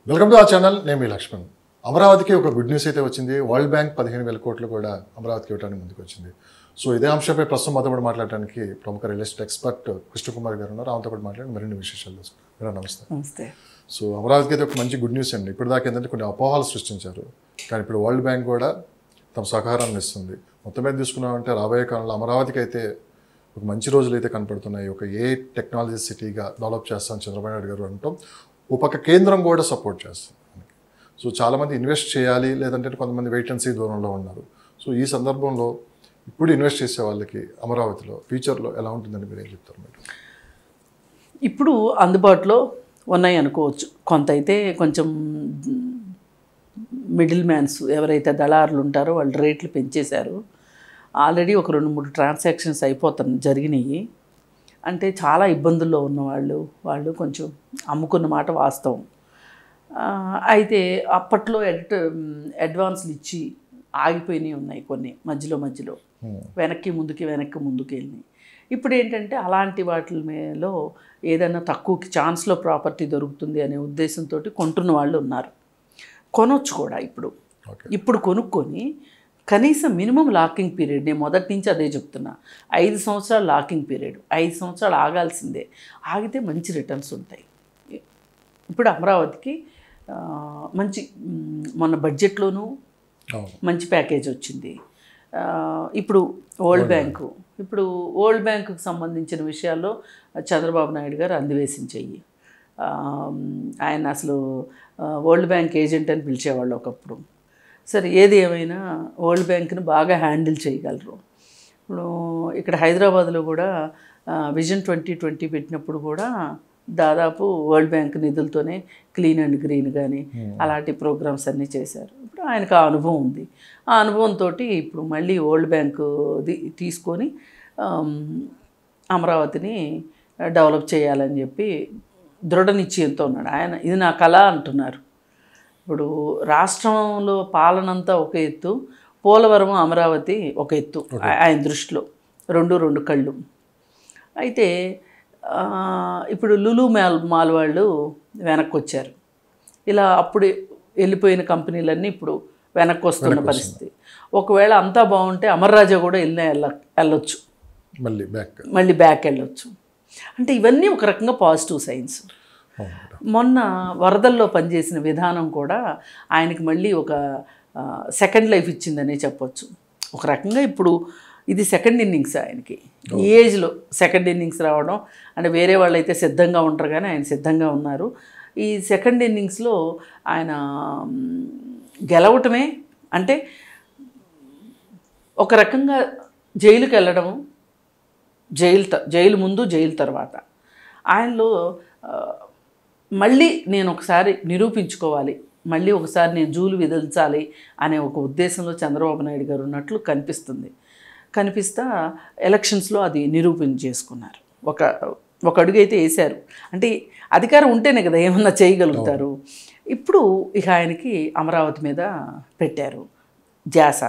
Welcome to ఆ channel. నేను మీ లక్ష్మణ్. అమరావతికి ఒక గుడ్ న్యూస్ అయితే వచ్చింది. వరల్డ్ బ్యాంక్ 15,000 కోట్లు కూడా అమరావతికి ఇవ్వడానికి ముందుకు వచ్చింది. సో ఇదే అంశంపై ప్రస్తుతం మాతో పాటు మాట్లాడడానికి ప్రముఖ రియల్ ఎస్టేట్ ఎక్స్పర్ట్ కృష్ణకుమార్ గారు ఉన్నారు. ఆమెతో పాటు మాట్లాడి మరిన్ని విశేషాలు తెలుసుకుంటారు. నమస్తే. నమస్తే. సో అమరావతికి అయితే ఒక మంచి గుడ్ న్యూస్ అండి. ఇప్పుడు దాకా ఏంటంటే కొన్ని అపోహలు సృష్టించారు, కానీ ఇప్పుడు వరల్డ్ బ్యాంక్ కూడా తమ సహకారాన్ని ఇస్తుంది. మొత్తం మీద తీసుకున్నామంటే రాబోయే కాలంలో అమరావతికి అయితే ఒక మంచి రోజులు అయితే కనపడుతున్నాయి. ఒక టెక్నాలజీ సిటీగా డెవలప్ చేస్తామని చంద్రబాబు నాయుడు గారు అంటాం. ఓ పక్క కేంద్రం కూడా సపోర్ట్ చేస్తుంది. సో చాలామంది ఇన్వెస్ట్ చేయాలి, లేదంటే కొంతమంది వెయిట్ అండ్ సీ దూరంలో ఉన్నారు. సో ఈ సందర్భంలో ఇప్పుడు ఇన్వెస్ట్ చేసే వాళ్ళకి అమరావతిలో ఫ్యూచర్లో ఎలా ఉంటుందని మీరు ఏం చెప్తారు? మీరు ఇప్పుడు అందుబాటులో ఉన్నాయి అనుకోవచ్చు. కొంత అయితే కొంచెం మిడిల్ మ్యాన్స్ ఎవరైతే దళారులు ఉంటారో వాళ్ళు రేట్లు పెంచేశారు. ఆల్రెడీ ఒక 2-3 ట్రాన్సాక్షన్స్ జరిగినాయి. అంటే చాలా ఇబ్బందుల్లో ఉన్న వాళ్ళు కొంచెం అమ్ముకున్న మాట వాస్తవం. అయితే అప్పట్లో అడ్వాన్స్లు ఇచ్చి ఆగిపోయినవి ఉన్నాయి కొన్ని మధ్యలో వెనక్కి ముందుకి వెళ్ళినాయి. ఇప్పుడు ఏంటంటే అలాంటి వాటిలో ఏదైనా తక్కువకి ఛాన్స్లో ప్రాపర్టీ దొరుకుతుంది అనే ఉద్దేశంతో కొంటున్న వాళ్ళు ఉన్నారు. కొనొచ్చు కూడా. ఇప్పుడు కొనుక్కొని కనీసం మినిమం లాకింగ్ పీరియడ్, నేను మొదటి నుంచి అదే చెప్తున్నా, 5 సంవత్సరాలు లాకింగ్ పీరియడ్, 5 సంవత్సరాలు ఆగాల్సిందే. ఆగితే మంచి రిటర్న్స్ ఉంటాయి. ఇప్పుడు అమరావతికి మంచి మొన్న బడ్జెట్లోనూ మంచి ప్యాకేజ్ వచ్చింది. ఇప్పుడు వరల్డ్ బ్యాంకుకు సంబంధించిన విషయాల్లో చంద్రబాబు నాయుడు గారు అందివేసించేయి. ఆయన అసలు వరల్డ్ బ్యాంక్ ఏజెంట్ అని పిలిచేవాళ్ళు ఒకప్పుడు. సరే, ఏది ఏమైనా వరల్డ్ బ్యాంక్ని బాగా హ్యాండిల్ చేయగలరు. ఇప్పుడు ఇక్కడ హైదరాబాద్లో కూడా విజన్ 2020 పెట్టినప్పుడు కూడా దాదాపు వరల్డ్ బ్యాంక్ నిధులతోనే క్లీన్ అండ్ గ్రీన్ కానీ అలాంటి ప్రోగ్రామ్స్ అన్నీ చేశారు. ఇప్పుడు ఆయనకు ఆ అనుభవం ఉంది. ఆ అనుభవంతో ఇప్పుడు మళ్ళీ వరల్డ్ బ్యాంకు తీసుకొని అమరావతిని డెవలప్ చేయాలని చెప్పి దృఢ నిశ్చయంతో ఉన్నాడు ఆయన. ఇది నా కళ అంటున్నారు. ఇప్పుడు రాష్ట్రంలో పాలనంతా ఒక ఎత్తు, పోలవరం అమరావతి ఒక ఎత్తు ఆయన దృష్టిలో, రెండు కళ్ళు. అయితే ఇప్పుడు లులు మాల్ వాళ్ళు వెనక్కి వచ్చారు. ఇలా అప్పుడు వెళ్ళిపోయిన కంపెనీలన్నీ ఇప్పుడు వెనక్కి వస్తున్న పరిస్థితి. ఒకవేళ అంతా బాగుంటే అమర్రాజా కూడా వెళ్ళొచ్చు, మళ్ళీ బ్యాక్ వెళ్ళొచ్చు. అంటే ఇవన్నీ ఒక రకంగా పాజిటివ్ సైన్స్. మొన్న వరదల్లో పనిచేసిన విధానం కూడా ఆయనకి మళ్ళీ ఒక సెకండ్ లైఫ్ ఇచ్చిందనే చెప్పొచ్చు. ఒక రకంగా ఇప్పుడు ఇది సెకండ్ ఇన్నింగ్స్ ఆయనకి. ఈ ఏజ్లో సెకండ్ ఇన్నింగ్స్ రావడం అంటే వేరే వాళ్ళు అయితే సిద్ధంగా ఉంటారు, కానీ ఆయన సిద్ధంగా ఉన్నారు. ఈ సెకండ్ ఇన్నింగ్స్లో ఆయన గెలవటమే అంటే ఒక రకంగా జైలుకి వెళ్ళడం, జైలు ముందు జైలు తర్వాత ఆయనలో మళ్ళీ నేను ఒకసారి నిరూపించుకోవాలి, మళ్ళీ ఒకసారి నేను జూలు విధించాలి అనే ఒక ఉద్దేశంలో చంద్రబాబు నాయుడు గారు ఉన్నట్లు కనిపిస్తా ఎలక్షన్స్లో అది నిరూపణ చేసుకున్నారు. ఒక అడుగు అయితే వేశారు. అంటే అధికారం ఉంటేనే కదా ఏమన్నా చేయగలుగుతారు. ఇప్పుడు ఇక ఆయనకి అమరావతి మీద పెట్టారు ధ్యాస,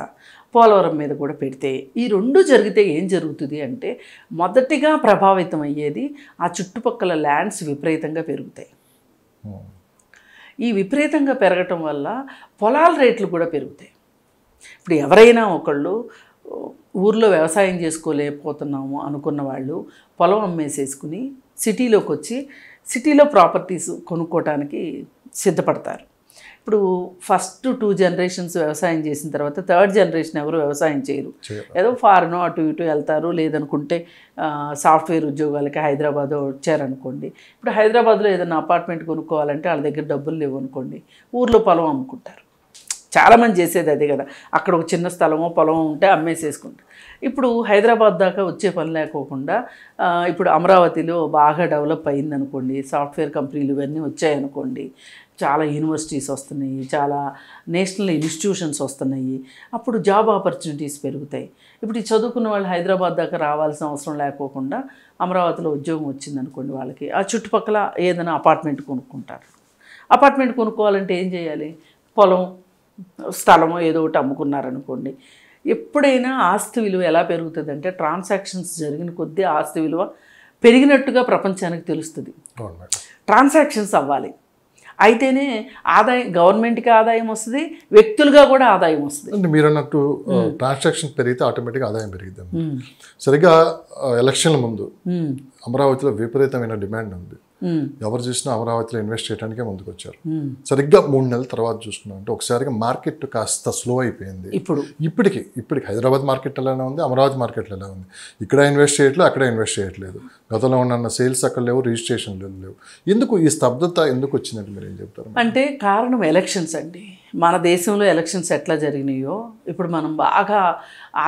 పోలవరం మీద కూడా పెడితే ఈ రెండు జరిగితే ఏం జరుగుతుంది అంటే మొదటిగా ప్రభావితం అయ్యేది ఆ చుట్టుపక్కల ల్యాండ్స్ విపరీతంగా పెరుగుతాయి. ఈ విపరీతంగా పెరగటం వల్ల పొలాల రేట్లు కూడా పెరుగుతాయి. ఇప్పుడు ఎవరైనా ఒకళ్ళు ఊర్లో వ్యవసాయం చేసుకోలేకపోతున్నాము అనుకున్న వాళ్ళు పొలం అమ్మేసేసుకుని సిటీలోకి వచ్చి సిటీలో ప్రాపర్టీస్ కొనుక్కోవటానికి సిద్ధపడతారు. ఇప్పుడు ఫస్ట్ 2 జనరేషన్స్ వ్యవసాయం చేసిన తర్వాత 3rd జనరేషన్ ఎవరు వ్యవసాయం చేయరు. ఏదో ఫారెన్ అటు ఇటు వెళ్తారు, లేదనుకుంటే సాఫ్ట్వేర్ ఉద్యోగాలకి హైదరాబాద్ వచ్చారనుకోండి. ఇప్పుడు హైదరాబాద్లో ఏదైనా అపార్ట్మెంట్ కొనుక్కోవాలంటే వాళ్ళ దగ్గర డబ్బులు లేవు అనుకోండి, ఊర్లో పొలం అమ్ముకుంటారు. చాలామంది చేసేది అదే కదా. అక్కడ ఒక చిన్న స్థలమో పొలమో ఉంటే అమ్మేసేసుకుంటారు. ఇప్పుడు హైదరాబాద్ దాకా వచ్చే పని లేకోకుండా ఇప్పుడు అమరావతిలో బాగా డెవలప్ అయిందనుకోండి, సాఫ్ట్వేర్ కంపెనీలు ఇవన్నీ వచ్చాయనుకోండి, చాలా యూనివర్సిటీస్ వస్తున్నాయి, చాలా నేషనల్ ఇన్స్టిట్యూషన్స్ వస్తున్నాయి. అప్పుడు జాబ్ ఆపర్చునిటీస్ పెరుగుతాయి. ఇప్పుడు ఈ చదువుకున్న వాళ్ళు హైదరాబాద్ దాకా రావాల్సిన అవసరం లేకోకుండా అమరావతిలో ఉద్యోగం వచ్చిందనుకోండి, వాళ్ళకి ఆ చుట్టుపక్కల ఏదైనా అపార్ట్మెంట్ కొనుక్కుంటారు. అపార్ట్మెంట్ కొనుక్కోవాలంటే ఏం చేయాలి? పొలం స్థలమో ఏదో ఒకటి అమ్ముకున్నారనుకోండి. ఎప్పుడైనా ఆస్తి విలువ ఎలా పెరుగుతుందంటే ట్రాన్సాక్షన్స్ జరిగిన కొద్దీ ఆస్తి విలువ పెరిగినట్టుగా ప్రపంచానికి తెలుస్తుంది. ట్రాన్సాక్షన్స్ అవ్వాలి. అయితేనే ఆదాయం, గవర్నమెంట్కి ఆదాయం వస్తుంది, వ్యక్తులుగా కూడా ఆదాయం వస్తుంది. అంటే మీరు అన్నట్టు ట్రాన్సాక్షన్ పెరిగితే ఆటోమేటిక్గా ఆదాయం పెరిగిద్దాం. సరిగ్గా ఎలక్షన్ల ముందు అమరావతిలో విపరీతమైన డిమాండ్ ఉంది. ఎవరు చూసినా అమరావతిలో ఇన్వెస్ట్ చేయడానికే ముందుకు వచ్చారు. సరిగ్గా 3 నెలల తర్వాత చూసుకున్నాం అంటే ఒకసారిగా మార్కెట్ కాస్త స్లో అయిపోయింది. ఇప్పటికి హైదరాబాద్ మార్కెట్ ఎలానే ఉంది, అమరావతి మార్కెట్లో ఎలా ఉంది. ఇక్కడ ఇన్వెస్ట్ చేయట్లేదు, అక్కడ ఇన్వెస్ట్ చేయట్లేదు. గతంలో ఉన్న సేల్స్ అక్కడ లేవు, రిజిస్ట్రేషన్లు లేవు. ఎందుకు ఈ స్తబ్దత ఎందుకు వచ్చిందంటే మీరు ఏం చెప్తారు? అంటే కారణం ఎలక్షన్స్ అండి. మన దేశంలో ఎలక్షన్స్ ఎట్లా జరిగినాయో ఇప్పుడు మనం బాగా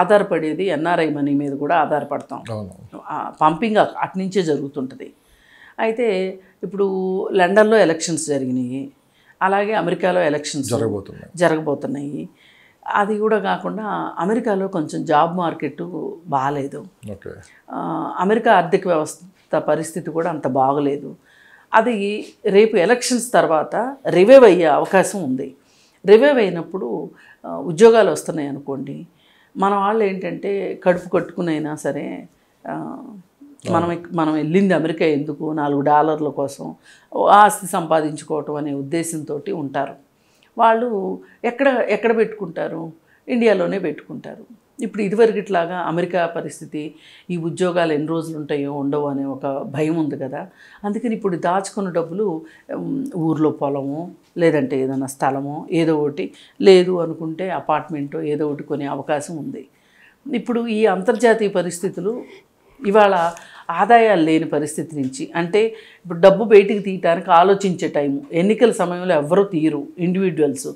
ఆధారపడేది ఎన్ఆర్ఐ మనీ మీద కూడా ఆధారపడతాం. పంపింగ్ అట్నుంచే జరుగుతుంటుంది. అయితే ఇప్పుడు లండన్లో ఎలక్షన్స్ జరిగినాయి, అలాగే అమెరికాలో ఎలక్షన్స్ జరగబోతున్నాయి. అది కూడా కాకుండా అమెరికాలో కొంచెం జాబ్ మార్కెట్ బాగాలేదు. అమెరికా ఆర్థిక వ్యవస్థ పరిస్థితి కూడా అంత బాగలేదు. అది రేపు ఎలక్షన్స్ తర్వాత రివైవ్ అయ్యే అవకాశం ఉంది. రివైవ్ అయినప్పుడు ఉద్యోగాలు వస్తున్నాయి అనుకోండి, మన వాళ్ళు ఏంటంటే కడుపు కట్టుకునైనా సరే మనం వెళ్ళింది అమెరికా ఎందుకు, $4 కోసం ఆస్తి సంపాదించుకోవటం అనే ఉద్దేశంతో ఉంటారు. వాళ్ళు ఎక్కడ పెట్టుకుంటారు? ఇండియాలోనే పెట్టుకుంటారు. ఇప్పుడు ఇదివరకిట్లాగా అమెరికా పరిస్థితి, ఈ ఉద్యోగాలు ఎన్ని రోజులు ఉంటాయో ఉండవు అనే ఒక భయం ఉంది కదా. అందుకని ఇప్పుడు దాచుకున్న డబ్బులు ఊర్లో పొలము, లేదంటే ఏదైనా స్థలమో ఏదో ఒకటి, లేదు అనుకుంటే అపార్ట్మెంటో ఏదో ఒకటి కొనే అవకాశం ఉంది. ఇప్పుడు ఈ అంతర్జాతీయ పరిస్థితులు ఇవాళ ఆదాయాలు లేని పరిస్థితి నుంచి, అంటే ఇప్పుడు డబ్బు బయటికి తీయటానికి ఆలోచించే టైము, ఎన్నికల సమయంలో ఎవరూ తీయరు ఇండివిజువల్స్,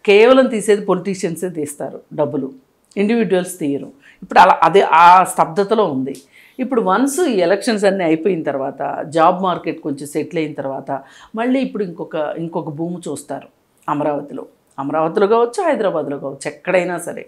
కేవలం తీసేది పొలిటీషియన్సే తీస్తారు డబ్బులు, ఇండివిజువల్స్ తీయరు. ఇప్పుడు అదే ఆ స్తబ్దతలో ఉంది. ఇప్పుడు వన్స్ ఈ ఎలక్షన్స్ అన్నీ అయిపోయిన తర్వాత, జాబ్ మార్కెట్ కొంచెం సెటిల్ అయిన తర్వాత మళ్ళీ ఇప్పుడు ఇంకొక భూమి చూస్తారు అమరావతిలో కావచ్చు, హైదరాబాద్లో కావచ్చు, ఎక్కడైనా సరే.